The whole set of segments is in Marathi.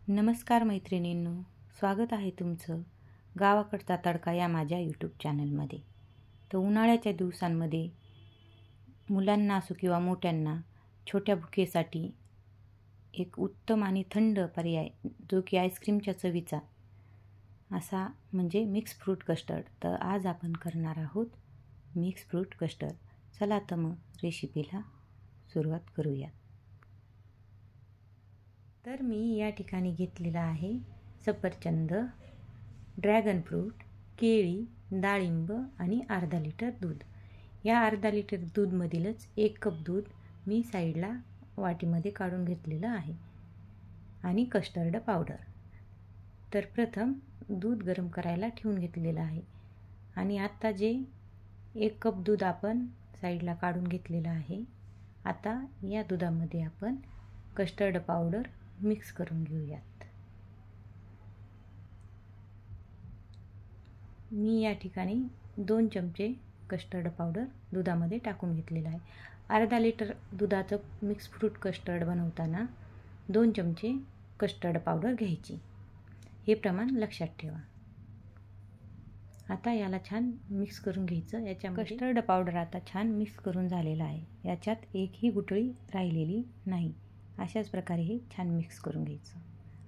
नमस्कार मैत्रिणींनो, स्वागत आहे तुमचं गावाकडचा तडका या माझ्या यूट्यूब चॅनलमध्ये. तर उन्हाळ्याच्या दिवसांमध्ये मुलांना असो किंवा मोठ्यांना छोट्या भुकेसाठी एक उत्तम आणि थंड पर्याय जो की आईस्क्रीमच्या चवीचा असा म्हणजे मिक्स फ्रूट कस्टर्ड. तर आज आपण करणार आहोत मिक्स फ्रूट कस्टर्ड. चला तर मग रेसिपीला सुरुवात करूया. तर मी या ठिकाणी घेतलेला आहे सफरचंद, ड्रॅगन फ्रूट, केळी, डाळिंब आणि अर्धा लिटर दूध. या अर्धा लिटर दूधमधीलच 1 कप दूध मी साईडला वाटीमध्ये काढून घेतलेलं आहे आणि कस्टर्ड पावडर. तर प्रथम दूध गरम करायला ठेवून घेतलेलं आहे आणि आत्ता जे 1 कप दूध आपण साईडला काढून घेतलेलं आहे, आता या दुधामध्ये आपण कस्टर्ड पावडर मिक्स करून घेऊयात. मी या ठिकाणी 2 चमचे कस्टर्ड पावडर दुधामध्ये टाकून घेतलेला आहे. अर्धा लिटर दुधाचं मिक्स फ्रूट कस्टर्ड बनवताना 2 चमचे कस्टर्ड पावडर घ्यायची, हे प्रमाण लक्षात ठेवा. आता याला छान मिक्स करून घ्यायचं. याच्यामध्ये कस्टर्ड पावडर आता छान मिक्स करून झालेला आहे, याच्यात एकही गुठळी राहिलेली नाही. अशाच प्रकारे हे छान मिक्स करून घ्यायचं.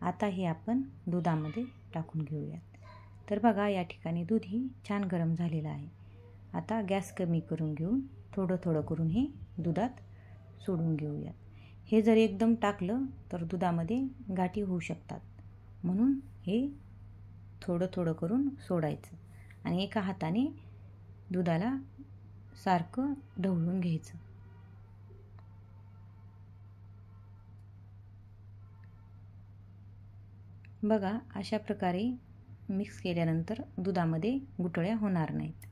आता हे आपण दुधामध्ये टाकून घेऊयात. तर बघा, या ठिकाणी दूधही छान गरम झालेलं आहे. आता गॅस कमी करून घेऊन थोडं थोडं करून हे दुधात सोडून घेऊयात. हे जर एकदम टाकलं तर दुधामध्ये गाठी होऊ शकतात, म्हणून हे थोडं थोडं करून सोडायचं आणि एका हाताने दुधाला सारखं ढवळून घ्यायचं. बघा, अशा प्रकारे मिक्स केल्यानंतर दुधामध्ये गुठळ्या होणार नाहीत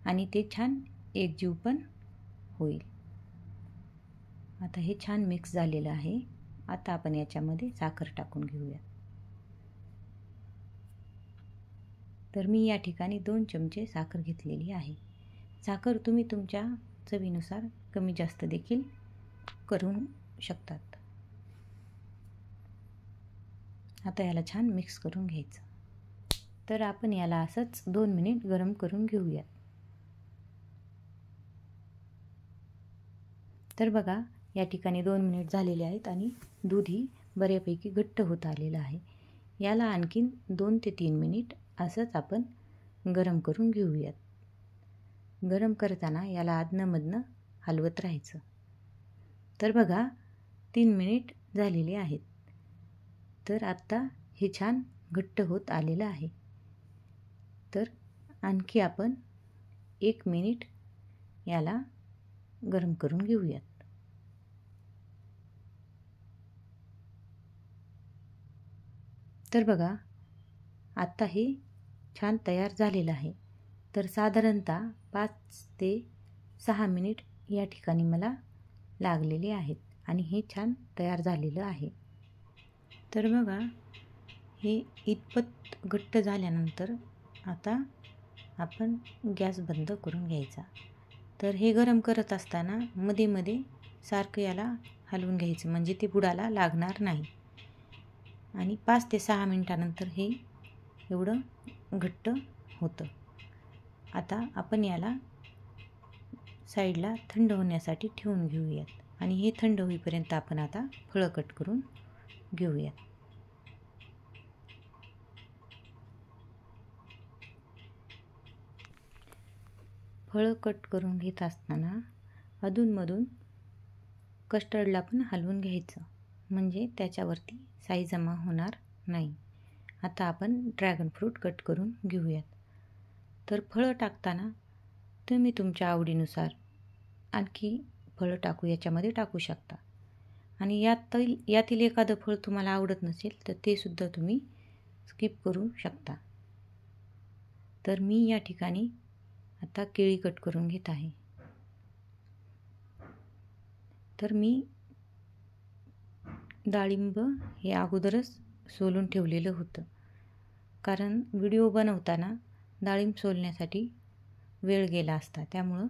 आणि ते छान एकजीव पण होईल. आता हे छान मिक्स झालेलं आहे. आता आपण याच्यामध्ये साखर टाकून घेऊया. तर मी या ठिकाणी 2 चमचे साखर घेतलेली आहे. साखर तुम्ही तुमच्या चवीनुसार कमी जास्त देखील करू शकतात. आता याला छान मिक्स करून घ्यायचं. तर आपण याला असंच 2 मिनिट गरम करून घेऊयात. तर बघा, या ठिकाणी 2 मिनिट झालेले आहेत आणि दूधही बऱ्यापैकी घट्ट होत आलेलं आहे. याला आणखीन 2 ते 3 मिनिट असंच आपण गरम करून घेऊयात. गरम करताना याला अधनंमधनं हलवत राहायचं. तर बघा, 3 मिनिट झालेले आहेत. तर आत्ता हे छान घट्ट होत आलेलं आहे. तर आणखी आपण 1 मिनिट याला गरम करून घेऊयात. तर बघा, आत्ता हे छान तयार झालेलं आहे. तर साधारणतः 5 ते 6 मिनिट या ठिकाणी मला लागलेले आहेत आणि हे छान तयार झालेलं आहे. तर बघा, हे इतपत घट्ट झाल्यानंतर आता आपण गॅस बंद करून घ्यायचा. तर हे गरम करत असताना मध्ये मध्ये सारखं याला हलवून घ्यायचं, म्हणजे ते बुडाला लागणार नाही. आणि 5 ते 6 मिनिटानंतर हे एवढं घट्ट होतं. आता आपण याला साईडला थंड होण्यासाठी ठेवून घेऊयात आणि हे थंड होईपर्यंत आपण आता फळं कट करून घेऊयात. फळं कट करून घेत असताना अधूनमधून कस्टर्डला पण हलवून घ्यायचं, म्हणजे त्याच्यावरती साई जमा होणार नाही. आता आपण ड्रॅगन फ्रूट कट करून घेऊयात. तर फळं टाकताना तुम्ही तुमच्या आवडीनुसार आणखी फळं याच्यामध्ये टाकू शकता आणि यातील एखादं फळ तुम्हाला आवडत नसेल तर ते सुद्धा तुम्ही स्किप करू शकता. तर मी या ठिकाणी आता केळी कट करून घेत आहे. तर मी डाळिंब हे अगोदरच सोलून ठेवलेलं होतं, कारण व्हिडिओ बनवताना डाळिंब सोलण्यासाठी वेळ गेला असता, त्यामुळं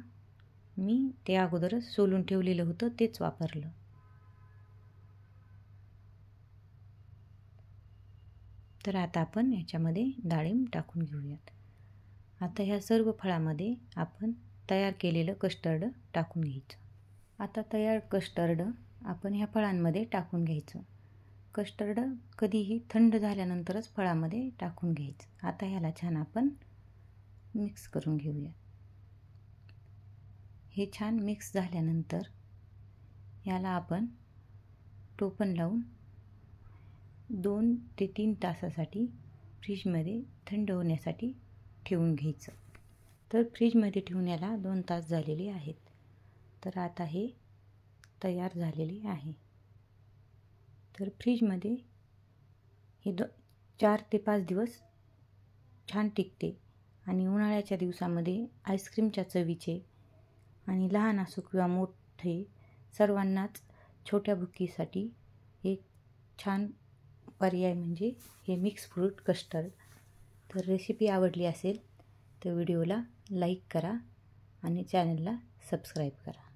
मी ते अगोदरच सोलून ठेवलेलं होतं, तेच वापरलं. तर आता आपण याच्यामध्ये डाळिंब टाकून घेऊयात. आता ह्या सर्व फळामध्ये आपण तयार केलेलं कस्टर्ड टाकून घ्यायचं. आता तयार कस्टर्ड आपण ह्या फळांमध्ये टाकून घ्यायचं. कस्टर्ड कधीही थंड झाल्यानंतरच फळामध्ये टाकून घ्यायचं. आता ह्याला छान आपण मिक्स करून घेऊया. हे छान मिक्स झाल्यानंतर याला आपण टोपण लावून 2 ते 3 तासासाठी फ्रीजमध्ये थंड होण्यासाठी ठेवून घ्यायचं. तर फ्रीजमध्ये ठेवून याला 2 तास झालेले आहेत. तर आता हे तयार झालेले आहे. तर फ्रीजमध्ये हे 4 ते 5 दिवस छान टिकते आणि उन्हाळ्याच्या दिवसामध्ये आईस्क्रीमच्या चवीचे आणि लहान असो किंवा मोठे सर्वांनाच छोट्या भुकीसाठी एक छान पर्याय म्हणजे हे मिक्स फ्रूट कस्टर्ड. तर रेसिपी आवडली असेल तर व्हिडिओला लाईक करा आणि चॅनलला सबस्क्राईब करा.